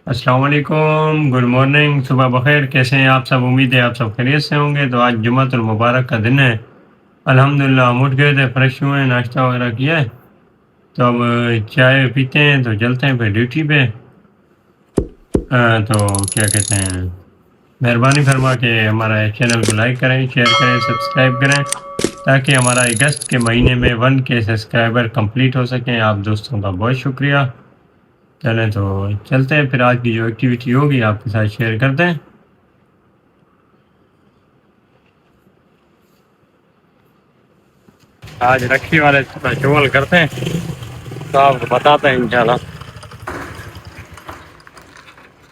अस्सलाम वालेकुम, good morning, सुबह बखैर। कैसे हैं आप सब? उम्मीद है आप सब खैरियत से होंगे। तो आज जुम्मतुल मुबारक का दिन है। अल्हम्दुलिल्लाह हम उठ गए थे, फ्रेश हुए हैं, नाश्ता वगैरह किया है। तो अब चाय पीते हैं तो चलते हैं फिर ड्यूटी पे। तो क्या कहते हैं, मेहरबानी फरमा के हमारा चैनल को लाइक करें, शेयर करें, सब्सक्राइब करें, ताकि हमारा अगस्त के महीने में 1K सब्सक्राइबर कंप्लीट हो सकें। आप दोस्तों का बहुत शुक्रिया। चलें तो चलते हैं फिर, आज की जो एक्टिविटी होगी आपके साथ शेयर करते हैं। आज रखी वाले चोल करते हैं तो आपको बताते हैं इंशाल्लाह।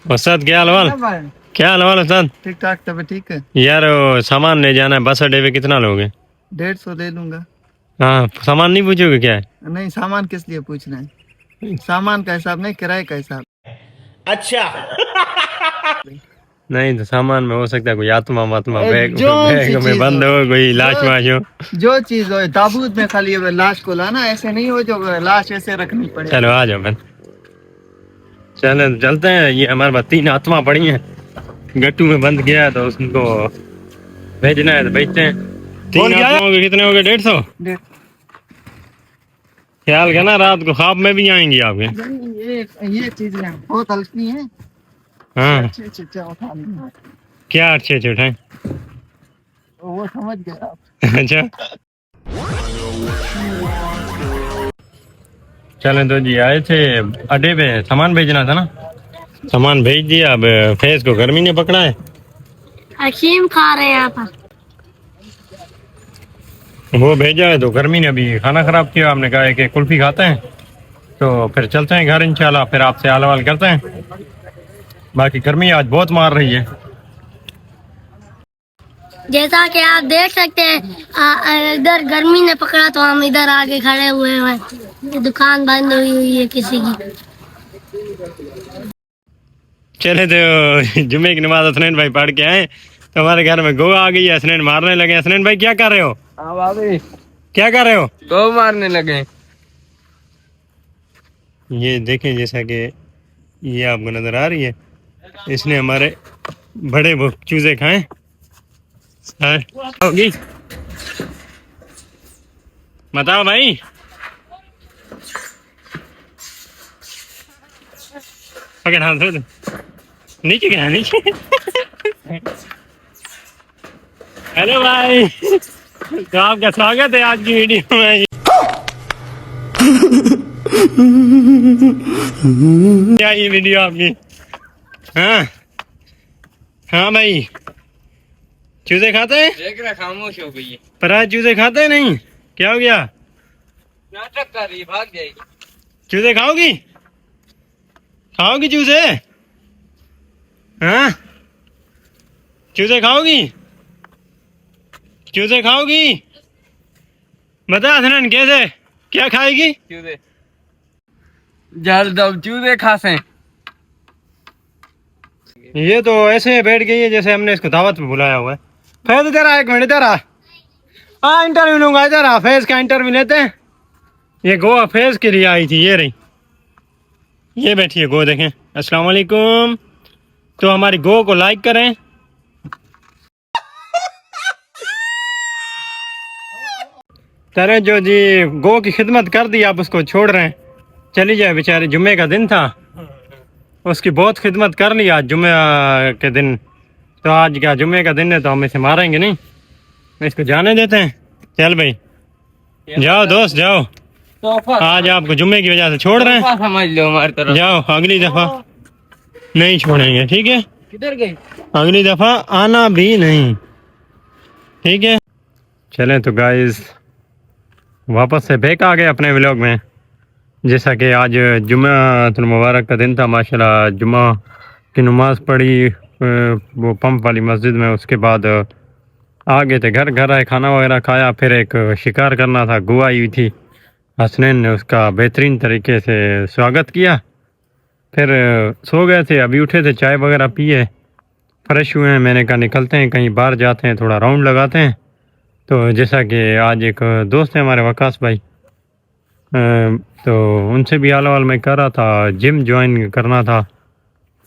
उस्ताद क्या हाल वाल? क्या हाल वाल उस्ताद? ठीक ठाक, तब ठीक है यार वो सामान ले जाना है बस अड्डे पे, कितना लोगे? 150 ले लूंगा। हाँ, सामान नहीं पूछोगे क्या है? नहीं, सामान किस लिए पूछना है? सामान का हिसाब नहीं, किराए का हिसाब। अच्छा। नहीं तो सामान में हो सकता है कोई आत्मा वात्मा बैग जो सी में चीज बंद हो, कोई लाश वाश हो। जो चीज हो ताबूत में खाली लाश को लाना, ऐसे नहीं हो जो लाश ऐसे रखनी पड़े। चलो आ जाओ फिर, चलो चलते हैं। ये हमारे पास 3 आत्मा पड़ी हैं, गट्टू में बंद किया है तो उसको भेजना है तो भेजते हैं। 3 आत्माओं के कितने हो गए? 150। ख्याल करना रात को ख्वाब में भी आएंगी आपके। ये चीजें बहुत हल्की हैं। हाँ, अच्छे उठा लेना। क्या अच्छे अच्छे उठाए? वो समझ गए आप। अच्छा, चलें तो जी आए थे अड्डे पे, सामान भेजना था ना, सामान भेज दिया। अब फैज को गर्मी ने पकड़ा है। हकीम खा रहे हैं यहाँ पर। वो भेजा है तो गर्मी ने अभी खाना खराब किया। हमने कहा है कि कुल्फी खाते हैं तो फिर चलते हैं घर इंशाल्लाह, फिर आपसे हाल हवाल करते हैं। बाकी गर्मी आज बहुत मार रही है। जैसा कि आप देख सकते हैं, इधर गर्मी ने पकड़ा तो हम इधर आगे खड़े हुए हैं। दुकान बंद हुई है किसी की। चले तो जुम्मे की नमाज हसनैन भाई पढ़ के आए तो हमारे घर में गो आ गई है। हसनैन मारने लगे। हसनैन भाई क्या कर रहे हो? क्या कर रहे हो? गौ मारने लगे। ये देखें, जैसा कि ये आपको नजर आ रही है, इसने हमारे बड़े वो चूजे खाए। होगी, बताओ भाई। पकड़ हाथ धो दो। नीचे गया नीचे। हेलो भाई, तो आपका स्वागत है आज की वीडियो में। क्या ये वीडियो आपकी? हाँ हाँ भाई, चूजे खाते हैं? देख रहा, खामोश हो गई है। पर आज चूजे खाते हैं नहीं? क्या हो गया? नाटक कर रही, भाग जाएगी। चूजे खाओगी? खाओगी चूजे? हाँ, चूजे खाओगी? चूजे खाओगी? बता हसनैन, कैसे क्या खाएगी? चूजे जल दो, चूजे खासे। ये तो ऐसे बैठ गई है जैसे हमने इसको दावत पे बुलाया हुआ है। फैज इधर आ, 1 मिनट इधर आ। हाँ, इंटरव्यू लूंगा, इधर आ। फैज का इंटरव्यू लेते हैं। ये गो फैज के लिए आई थी, ये रही, ये बैठी है गो, देखें। अस्सलाम वालेकुम। तो हमारी गो को लाइक करें। तरह जो जी गो की खिदमत कर दी, आप उसको छोड़ रहे हैं? चली जाए, बेचारे जुम्मे का दिन था, उसकी बहुत खिदमत कर ली आज जुम्मे के दिन। तो आज क्या जुम्मे का दिन है तो हम इसे मारेंगे नहीं, इसको जाने देते हैं। चल भाई जाओ दोस्त, जाओ। आज आपको जुम्मे की वजह से छोड़ रहे हैं, समझ लो हमारी तरफ। जाओ, अगली दफा नहीं छोड़ेंगे, ठीक है? किधर गई? अगली दफा आना भी नहीं, ठीक है? चलें तो गाइस, वापस से बैक आ गए अपने व्लॉग में। जैसा कि आज जुम्मा मुबारक का दिन था, माशाल्लाह जुम्मा की नमाज पढ़ी वो पंप वाली मस्जिद में। उसके बाद आ गए थे घर, घर आए, खाना वगैरह खाया। फिर एक शिकार करना था, गो आई हुई थी। हसनैन ने उसका बेहतरीन तरीके से स्वागत किया। फिर सो गए थे, अभी उठे थे, चाय वगैरह पिए, फ्रेश हुए हैं। मैंने कहा निकलते हैं कहीं बाहर, जाते हैं थोड़ा राउंड लगाते हैं। तो जैसा कि आज एक दोस्त है हमारे वकास भाई, तो उनसे भी हाल वाल मैं कर रहा था, जिम ज्वाइन करना था।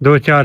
2 4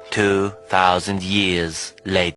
2000 years later.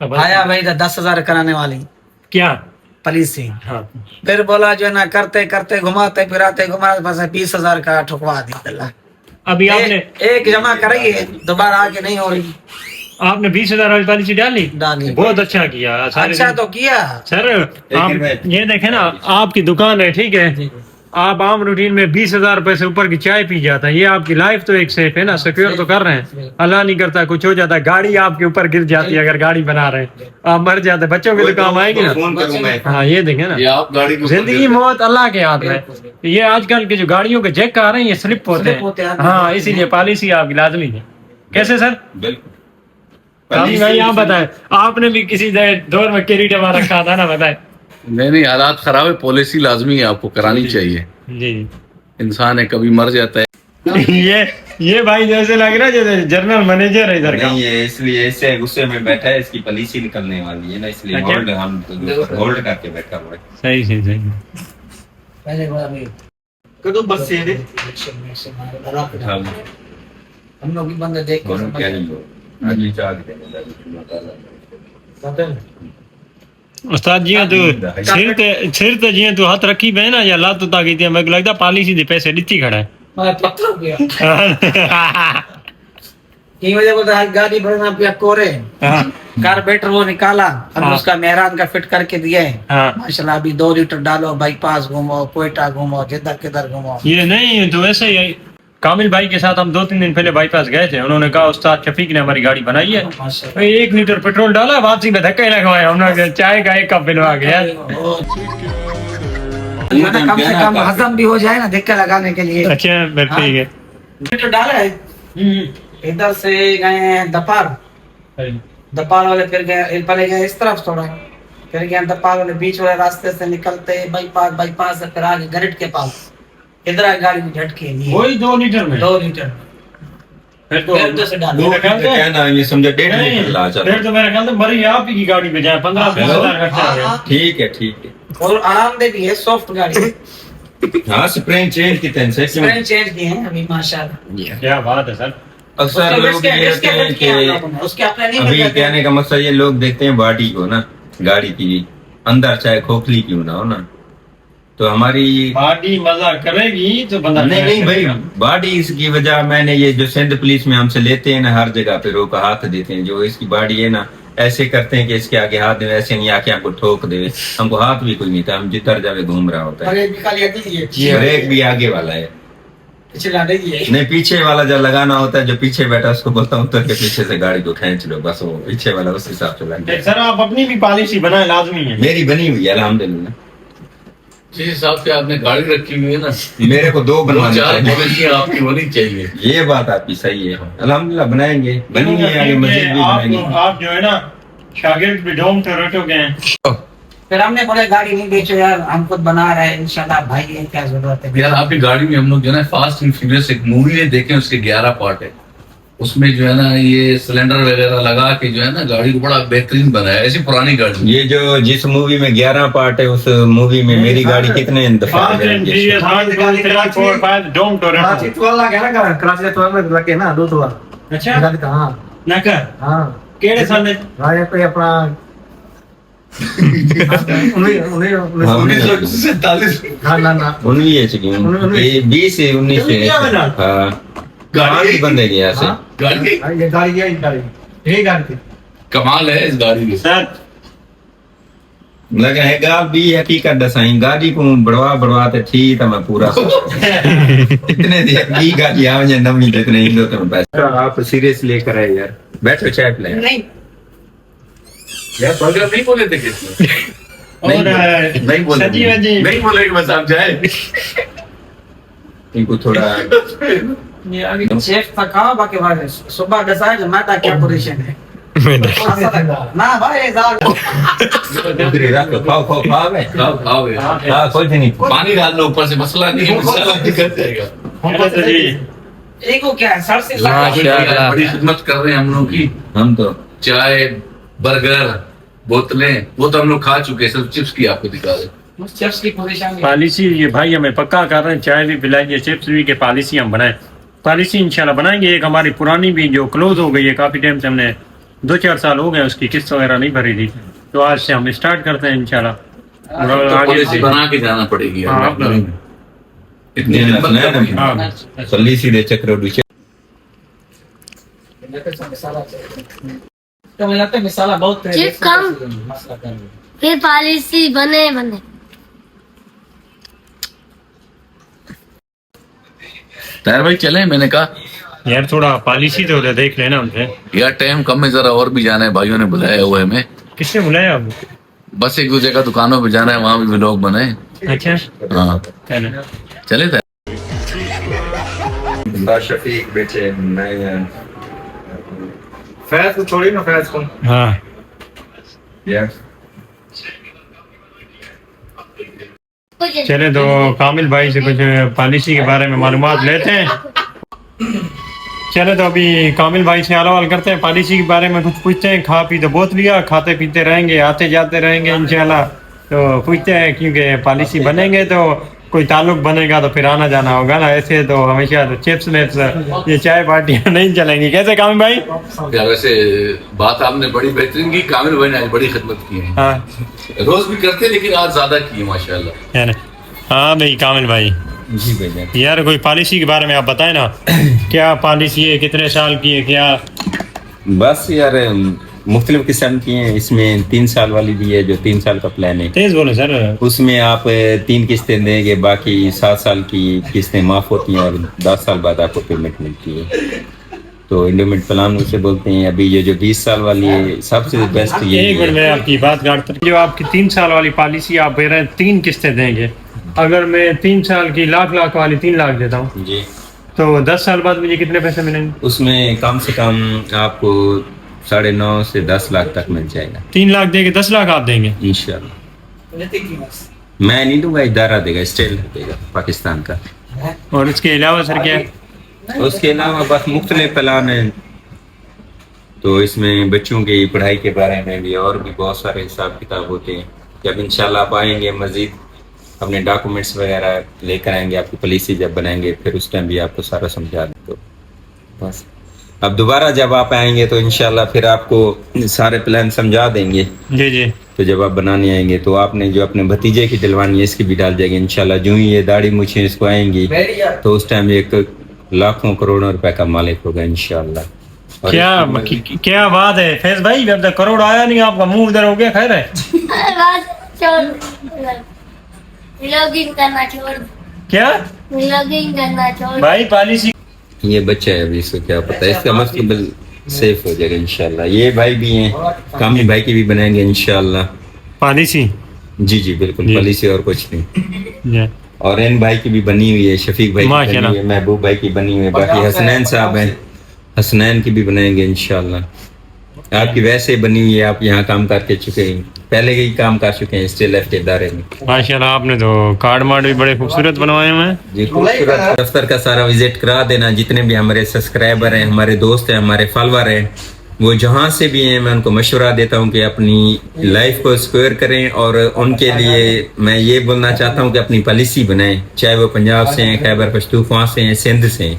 आया भाई 10,000 कराने वाली क्या? पुलिस से, हाँ फिर बोला जो है ना करते करते घुमाते फिराते घुमाते बस 20,000 का ठुकवा दी। अभी आपने एक जमा करेंगे दोबारा आगे नहीं हो रही। आपने 20,000 वाली पॉलिसी डाली? डाली। बहुत अच्छा किया सारे अच्छा तो किया सर। आप ये देखें ना, आपकी दुकान है ठीक है, आप आम रूटीन में 20,000 रुपए से ऊपर की चाय पी जाता है, ये आपकी लाइफ तो एक सेफ है ना, सिक्योर तो कर रहे हैं। अल्लाह नहीं करता कुछ हो जाता है, गाड़ी आपके ऊपर गिर जाती है, अगर गाड़ी बना रहे हैं आप मर जाते, बच्चों के तो काम आएगी ना। फोन करूं मैं। हाँ ये देखें ना, ये आप गाड़ी को जिंदगी मौत अल्लाह के हाथ में। ये आजकल के जो गाड़ियों के जैक आ रहे हैं ये स्लिप होते हैं। हाँ इसीलिए पॉलिसी आपकी लाजमी है। कैसे सर? बिल्कुल काफी भाई आप बताएं, आपने भी किसी दौर में केरी डबा रखा था ना, बताएं। नहीं हालात खराब है, पॉलिसी लाजमी है, आपको करानी चाहिए। जी इंसान है कभी मर जाता है। ये भाई जैसे लग रहा है जैसे जनरल मैनेजर है इधर का। नहीं ये इसलिए ऐसे गुस्से में बैठा है, इसकी पॉलिसी निकलने वाली है ना, इसलिए अच्छा। होल्ड हम होल्ड करके बैठा हुआ है। सही सही सही। पहले बार में कदों बस से दे हाँ, हम लोग भी बंदे देख के कौन क्या समझ नहीं हो अगली चार उस्ताद जी तू सिर ते जी तू हाथ रखी पे ना या लात ताकी थी, मैं लगता पॉलिसी दे पैसे दित्ती खड़ा है। मैं पत्थर हो गया की वजह को गाड़ी भरना पिया कोरे हाँ कारबेटर वो निकाला और हाँ। उसका मेहरान का फिट करके दिया है। हाँ माशाल्लाह अभी 2 लीटर डालो, बाईपास घूमो, कोयटा घूमो, जिधर किधर घूमो। ये नहीं तो ऐसे ही कामिल भाई के साथ हम 2-3 दिन पहले बाईपास गए थे, उन्होंने कहा उस्ताद शफीक ने हमारी गाड़ी बनाई है, माशाल्लाह 1 लीटर पेट्रोल डाला, वापसी में धक्का ही लगवाया, हमने चाय का 1 कप पिलवा गया। कम से कम हजम भी हो जाए ना धक्का लगाने के लिए। अच्छा फिर ठीक है। लीटर डाला है। इधर से गए दपार वाले, फिर गए पहले गए इस तरफ थोड़ा, फिर गए दपार वाले बीच वाले रास्ते से निकलते बाईपास से फिर आगे गरट के पास इधर गाड़ी में झटके वही 2 लीटर में 2 लीटर फिर तो फिर से डालो। मेरे ख्याल से क्या ना ये समझो 1.5 लीटर ला चलो। फिर तो मेरे ख्याल से मरी आप ही की गाड़ी पे जाए, 15-20 हजार खर्चा आ गया। ठीक है और आरामदेह भी है, सॉफ्ट गाड़ी। हाँ स्प्रिंग चेंज की टेंशन स्प्रिंग चेंज किए हैं अभी माशाल्लाह। क्या बात है सर। अक्सर लोग ये कहते हैं कि उसके अपने नहीं अभी करते। कहने का मकसद ये लोग देखते हैं बॉडी को ना, गाड़ी की अंदर चाहे खोखली क्यों ना हो ना, तो हमारी पार्टी मजा करेगी तो बंदा नहीं भाई बॉडी इसकी वजह मैंने ये जो सिंध पुलिस में हमसे लेते हैं ना, हर जगह पे रोक हाथ देते हैं, जो इसकी बॉडी है ना ऐसे करते हैं कि इसके आगे हाथ दे, ऐसे नहीं आके हमको ठोक दे, हमको हाथ भी कोई नहीं था, हम जिधर जावे घूम रहा होता है। अरे निकालिए दीजिए ब्रेक भी आगे वाला है, पिछला नहीं है। नहीं पीछे वाला जब लगाना होता है, जो पीछे बैठा उसको बोलता हूँ उतर के पीछे से गाड़ी को खींच लो, बस वो पीछे वाला उस हिसाब से लग जाए। सर आप अपनी भी पॉलिसी बनाए, लाजमी है। मेरी बनी हुई है अल्हम्दुलिल्लाह, जिस हिसाब से आपने गाड़ी रखी हुई है ना, मेरे को 2 बनवानी 4 चाहिए। पॉलिसियां आपकी होनी चाहिए। ये बात आपकी सही है, अल्हम्दुलिल्लाह बनाएंगे, बनी है आगे मस्जिद भी बनाएंगे। आप जो है ना शागिर्द भी डोम टोरेटो के हैं। फिर हमने बोले गाड़ी नहीं बेचो यार, हम खुद बना रहे हैं इंशाल्लाह भाई, ये क्या जरूरत है। यार आपकी गाड़ी में हम लोग जो है ना फास्ट एंड फ्यूरियस एक मूवी है देखे, उसके 11 पार्ट है, उसमें जो है ना ये सिलेंडर वगैरह लगा के जो है ना गाड़ी को बड़ा बेहतरीन बनाया, ऐसी पुरानी गाड़ी। ये जो जिस मूवी में 11 पार्ट है, उस मूवी में मेरी गाड़ी कितने दफा Fast and Furious 1 2 3 4 5 Dom Toretto. वाला क्या ना कराची तो में लगे ना 2 तो अच्छा हां ना कर हां केड़े साल में? भाई पे अपना 1947 ना ना ना 19 ये 20 से 19 से हाँ गाड़ी बंदे गया से गाड़ी ये गाड़ी ये गाड़ी कमाल है इस गाड़ी की। सर लगा है गाल भी हकीकत दसाई, गाड़ी को बढ़वा ते ठीक था मैं पूरा इतने दिया की गाड़ी आ जाए नवी जितने इंदो तो पैसा आप सीरियस लेकर आए यार, बैठो चाय पिलाएं। नहीं यार बर्गर नहीं बोले थे किसने? और नहीं बोले सजी वजी नहीं बोले कि बस आप जाए। इनको थोड़ा ये अभी शेफ थका बाकी भाई सुबह दसा जो मैं क्या पोजीशन है ना भाई उधर ही रखो, खाओ बे खाओ यार। हाँ कुछ नहीं, पानी डाल लो ऊपर से, मसला नहीं है, मसाला निकल जाएगा। एक को क्या है सर से यार, बड़ी खिदमत कर रहे हैं हम लोग की। हम तो चाय बर्गर बोतलें वो तो हम लोग खा चुके हैं, सिर्फ चिप्स की आपको दिखा दे। शेफ्स की पोजीशन है। पॉलिसी ये भाई हमें पक्का कर रहे हैं, चाय भी पिलाएंगे, चिप्स भी के पॉलिसी हम बनाए, पॉलिसी इंशाल्लाह बनाएंगे। एक हमारी पुरानी भी जो क्लोज हो गई है, काफी टाइम से हमने 2-4 साल हो गए उसकी किस्त वगैरह नहीं भरी थी, तो आज से हम स्टार्ट करते हैं इंशाल्लाह। और तो आगे पॉलिसी बना के जाना पड़ेगी हाँ, यार। इतनी हिम्मत नहीं है। हाँ, पॉलिसी दे चक्र तो मुझे लगता है मिसाला बहुत है। चिप कम फिर पॉलिसी बने ताहिर भाई चले, मैंने कहा यार थोड़ा पॉलिसी तो देख लेना हमसे। यार टाइम कम है, जरा और भी जाना है, भाइयों ने बुलाया हुआ है हमें। किसने बुलाया आप? बस एक दो जगह दुकानों पे जाना है, वहाँ भी व्लॉग बनाए। अच्छा हाँ चलो। चले थे। शफीक बेटे मैं फैज को छोड़ी ना, फैज को। हाँ चले तो कामिल भाई से कुछ पॉलिसी के बारे में मालूमात लेते हैं। चले तो अभी कामिल भाई से हाल करते हैं, पॉलिसी के बारे में कुछ पूछते हैं। खा पी तो बहुत लिया, खाते पीते रहेंगे, आते जाते रहेंगे इंशाल्लाह। तो पूछते हैं क्योंकि पॉलिसी बनेंगे तो कोई ताल्लुक बनेगा तो फिर आना जाना होगा ना, ऐसे तो हमेशा तो चिप्स में ये चाय पार्टियाँ नहीं चलेंगी। कैसे कामिल भाई? यार वैसे बात आपने बड़ी बेहतरीन की, कामिल भाई ने आज बड़ी खिदमत की है। हाँ रोज भी करते लेकिन आज ज्यादा की है माशाल्लाह। है ना। हाँ भाई कामिल भाई, जी भैया यार कोई पॉलिसी के बारे में आप बताएं ना, क्या पॉलिसी है, कितने साल की है क्या? बस यार मुख्तलिफ किस्म की हैं। इसमें 3 साल वाली भी है, जो 3 साल का प्लान है। तेज बोलो सर। उसमें आप 3 किस्तें देंगे, बाकी 7 साल की किस्तें माफ होती हैं और 10 साल बाद आपको पेमेंट मिलती है। तो इंडोमेंट प्लान उसे बोलते हैं। अभी ये जो 20 साल वाली है सबसे बेस्ट ये एक मिनट में आपकी बात काटता हूं। जो आपकी 3 साल वाली पॉलिसी आप दे रहे हैं, 3 किस्तें देंगे। अगर मैं 3 साल की लाख वाली 3 लाख देता हूँ जी, तो 10 साल बाद मुझे कितने पैसे मिलेंगे? उसमें कम से कम आपको 9.5 से 10 लाख तक मिल जाएगा। 3 लाख देंगे, 10 लाख आप देंगे इंशाल्लाह। मैं नहीं दूंगा, इदारा देगा, स्टेट देगा पाकिस्तान का। और इसके अलावा सर क्या है? उसके अलावा बस मुख्तलिफ प्लान है। तो इसमें बच्चों की पढ़ाई के बारे में भी और भी बहुत सारे हिसाब किताब होते हैं। जब इंशाल्लाह आप आएंगे मजीद अपने डॉक्यूमेंट्स वगैरह लेकर आएंगे, आपकी पॉलिसी जब बनाएंगे फिर उस टाइम भी आपको सारा समझा दें। तो बस अब दोबारा जब आप आएंगे तो इंशाल्लाह फिर आपको सारे प्लान समझा देंगे। जी जी। तो जब आप बनाने आएंगे तो आपने जो अपने भतीजे की दिलवानी है इसकी भी डाल जाएगी इंशाल्लाह। जो ही ये दाढ़ी मूछें इसको आएंगी तो उस टाइम एक लाखों करोड़ों रुपए का मालिक होगा इंशाल्लाह। और क्या बात है फैज भाई, जब तक करोड़ आया नहीं आपका मुंह उधर हो गया। खैर है लॉगिन करना छोड़ दो। क्या लॉगिन करना छोड़ दो। भाई पॉलिसी? ये बच्चा है, अभी इसको क्या पता है, इसका मुस्तकबिल सेफ हो जाएगा इंशाल्लाह। ये भाई भी हैं, कामिल भाई की भी बनाएंगे इंशाल्लाह पॉलिसी। जी जी बिल्कुल, जी। पॉलिसी और कुछ नहीं। जी। और इन भाई की भी बनी हुई है, शफीक भाई की बनी माशाल्लाह। हुई है, महबूब भाई की बनी हुई है, बाकी हसनैन साहब हैं, हसनैन की भी बनाएंगे इंशाल्लाह। आपकी वैसे बनी हुई है, आप यहाँ काम करके चुके हैं, पहले ही काम कर चुके हैं स्टिल लाइफ के इदारे में। माशाल्लाह आपने तो कार्ड मार्ड भी बड़े खूबसूरत बनवाए हुए हैं। जी खूबसूरत। दफ्तर का सारा विजिट करा देना। जितने भी हमारे सब्सक्राइबर हैं, हमारे दोस्त हैं, हमारे फॉलोअर हैं, वो जहाँ से भी हैं मैं उनको मशवरा देता हूँ कि अपनी लाइफ को स्क्वायर करें। और उनके लिए मैं ये बोलना चाहता हूँ कि अपनी पॉलिसी बनाएं, चाहे वो पंजाब से हैं, खैबर पख्तूनख्वा से हैं, सिंध से हैं।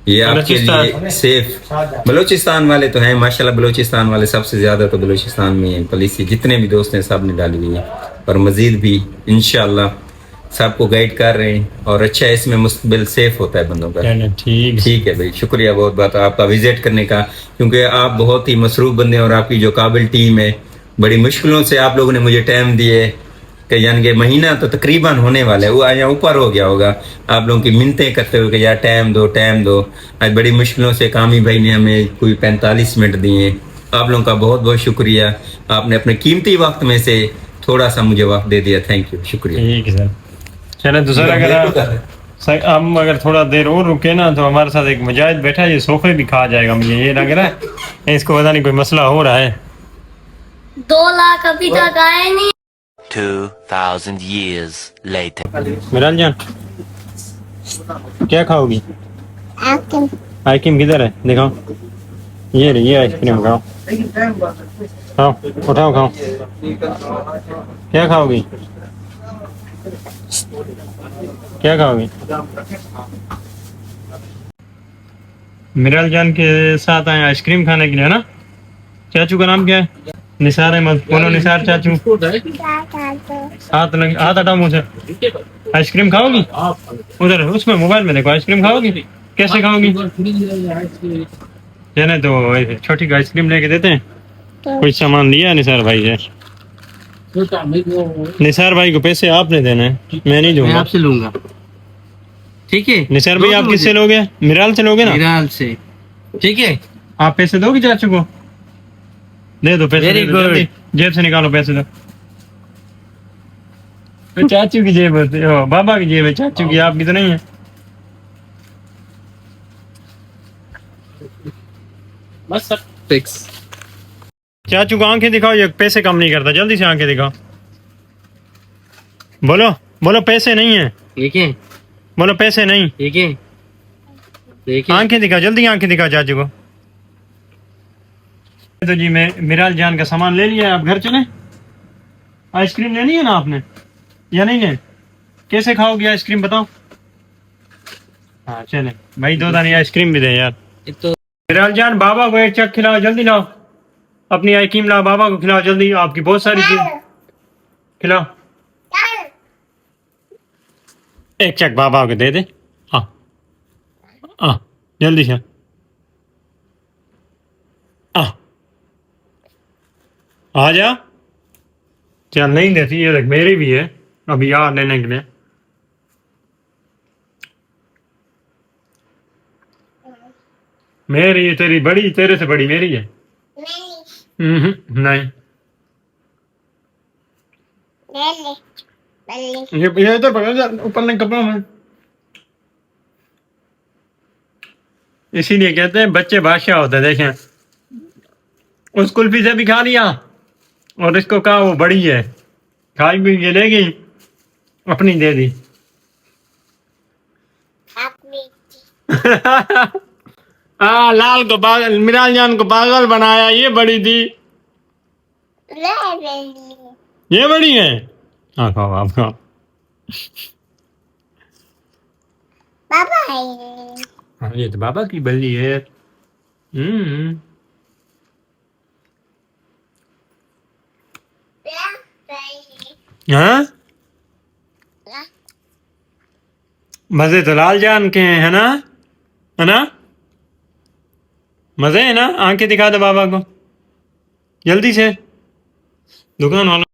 ये आपके लिए सेफ। बलूचिस्तान वाले तो हैं माशाल्लाह, बलूचिस्तान वाले सबसे ज्यादा तो बलूचिस्तान में है पॉलिसी। जितने भी दोस्त हैं सब ने डाली हुई है और मजीद भी इंशाल्लाह सबको गाइड कर रहे हैं। और अच्छा है, इसमें मुस्तबिल सेफ होता है बंदों का। ठीक है भाई, शुक्रिया बहुत बहुत आपका विजिट करने का, क्योंकि आप बहुत ही मसरूफ बंदे हैं और आपकी जो काबिल टीम है, बड़ी मुश्किलों से आप लोगों ने मुझे टाइम दिए कि यानी कि महीना तो तकरीबन होने वाला है, वो आज ऊपर हो गया होगा आप लोगों की मिन्नतें करते हुए कि यार टाइम दो टाइम दो। आज बड़ी मुश्किलों से कामी भाई ने हमें कोई 45 मिनट दिए। आप लोगों का बहुत बहुत शुक्रिया, आपने अपने कीमती वक्त में से थोड़ा सा मुझे वक्त दे दिया। थैंक यू, शुक्रिया। ठीक है सर। चले तो सर हम अगर थोड़ा देर और रुके ना तो हमारे साथ एक मुजाहिद बैठा है, ये सोफे भी खा जाएगा, मुझे ये लग रहा है। इसको पता नहीं कोई मसला हो रहा है। 2 लाख अभी तक आए नहीं। 2000 years later. मिराल जान क्या खाओगी? आइसक्रीम किधर है दिखाओ। ये रही, ये आइसक्रीम खाओ। खाओ, उठाओ खाओ। क्या खाओगी? क्या खाओगी? मिराल जान के साथ आए आइसक्रीम खाने के लिए ना। चाचू का नाम क्या है? निसार अहमद। बोलो निसार चाचू। हाथ हटाओ मुझे। आइसक्रीम खाओगी? उधर उसमें मोबाइल में देखो, आइसक्रीम खाओगी? कैसे खाओगी? चले तो छोटी को आइसक्रीम लेके देते हैं। कुछ सामान लिया निसार भाई से? निसार भाई को पैसे आपने देना है, मैं नहीं दूंगा। आपसे लूंगा, ठीक है? निसार भाई आप किससे लोगे? मिराल से लोगे ना? मिराल से, ठीक है? आप पैसे दोगे चाचू को? दे दो पैसे। Very दे दो, good. जल्दी जेब से निकालो पैसे दो। तो चाचू की जेब है, बाबा की जेब है, चाचू की, आपकी तो नहीं है। बस सब फिक्स। चाचू को आंखें दिखाओ, ये पैसे कम नहीं करता, जल्दी से आंखें दिखाओ। बोलो बोलो पैसे नहीं है, ठीक है, बोलो पैसे नहीं। ठीक है, देखिए आंखें दिखाओ, जल्दी आंखें दिखाओ चाचू को। तो जी मैं मिराल जान का सामान ले लिया है, आप घर चलें। आइसक्रीम लेनी है ना आपने या नहीं है? कैसे खाओगे आइसक्रीम बताओ? हाँ चले भाई, दो दानी आइसक्रीम भी दे यार। तो मिराल जान बाबा को एक चक खिलाओ, जल्दी लाओ। अपनी आइसक्रीम लाओ, बाबा को खिलाओ जल्दी, आपकी बहुत सारी चीज खिलाओ। एक चक बाबा को दे दे। हाँ हाँ जल्दी से। आ जा। चल नहीं देती, ये देख मेरी भी है, अभी यार लेने के लिए। मेरी तेरी बड़ी, तेरे से बड़ी मेरी है। नहीं ये इधर पकड़ जा, ऊपर नहीं कपड़ा में। इसीलिए कहते हैं बच्चे बादशाह होते हैं। देखें उस कुल्फी से भी खा लिया और इसको कहा वो बड़ी है, खाई भी ये ले गई, अपनी दे दी। लाल को पागल, मिराल जान को पागल बनाया, ये बड़ी थी, ये बड़ी है। हाँ खाओ आप खाओ। हाँ ये तो बाबा की बल्ली है। हाँ मजे तो लाल जान के हैं, है ना? है ना? मजे है ना? आंखें दिखा दो बाबा को जल्दी से, दुकान वालों।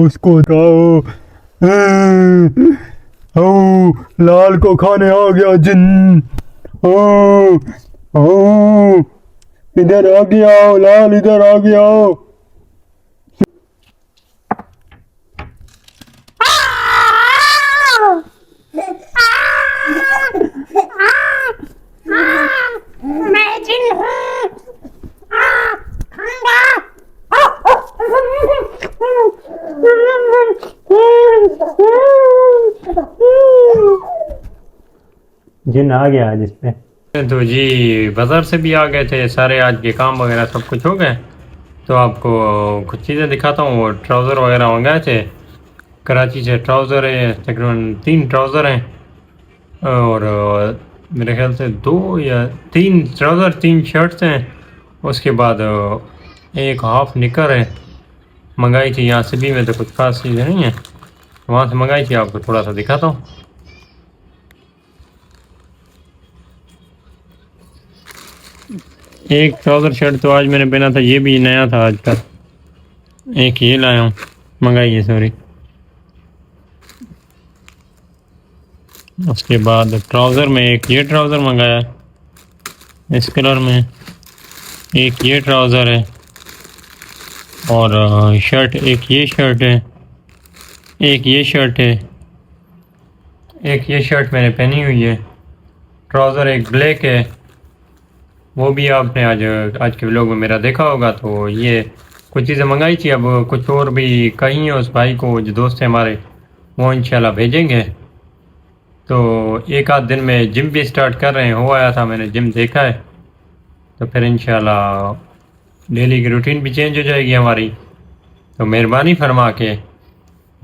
उसको खाओ। लाल को खाने आ गया जिन। इधर आ गया लाल, इधर आ गया। मैं जिन हूँ। जिन आ गया आज इस पे। तो जी बाजार से भी आ गए थे सारे, आज के काम वगैरह सब कुछ हो गए। तो आपको कुछ चीज़ें दिखाता हूँ। ट्राउज़र वगैरह मंगाए थे कराची से। ट्राउज़र है तकरीबन 3 ट्राउज़र हैं और मेरे ख्याल से 2 या 3 ट्राउज़र, 3 शर्ट्स हैं। उसके बाद एक हाफ निकर है, मंगाई थी यहाँ से भी, में तो कुछ खास चीज़ें नहीं है, वहाँ से मंगाई थी। आपको थोड़ा सा दिखाता हूँ। एक ट्राउज़र शर्ट तो आज मैंने पहना था, ये भी नया था आज का। एक ये लाया हूँ, मंगाई है सॉरी। उसके बाद ट्राउज़र में एक ये ट्राउज़र मंगाया इस कलर में, एक ये ट्राउज़र है और शर्ट, एक ये शर्ट है, एक ये शर्ट है, एक ये शर्ट मैंने पहनी हुई है। ट्राउज़र एक ब्लैक है, वो भी आपने आज के व्लॉग में मेरा देखा होगा। तो ये कुछ चीज़ें मंगाई थी, अब कुछ और भी कहीं है उस भाई को जो दोस्त है हमारे, वो इंशाल्लाह भेजेंगे। तो एक आध दिन में जिम भी स्टार्ट कर रहे हैं, हो आया था मैंने जिम देखा है, तो फिर इंशाल्लाह डेली की रूटीन भी चेंज हो जाएगी हमारी। तो मेहरबानी फरमा के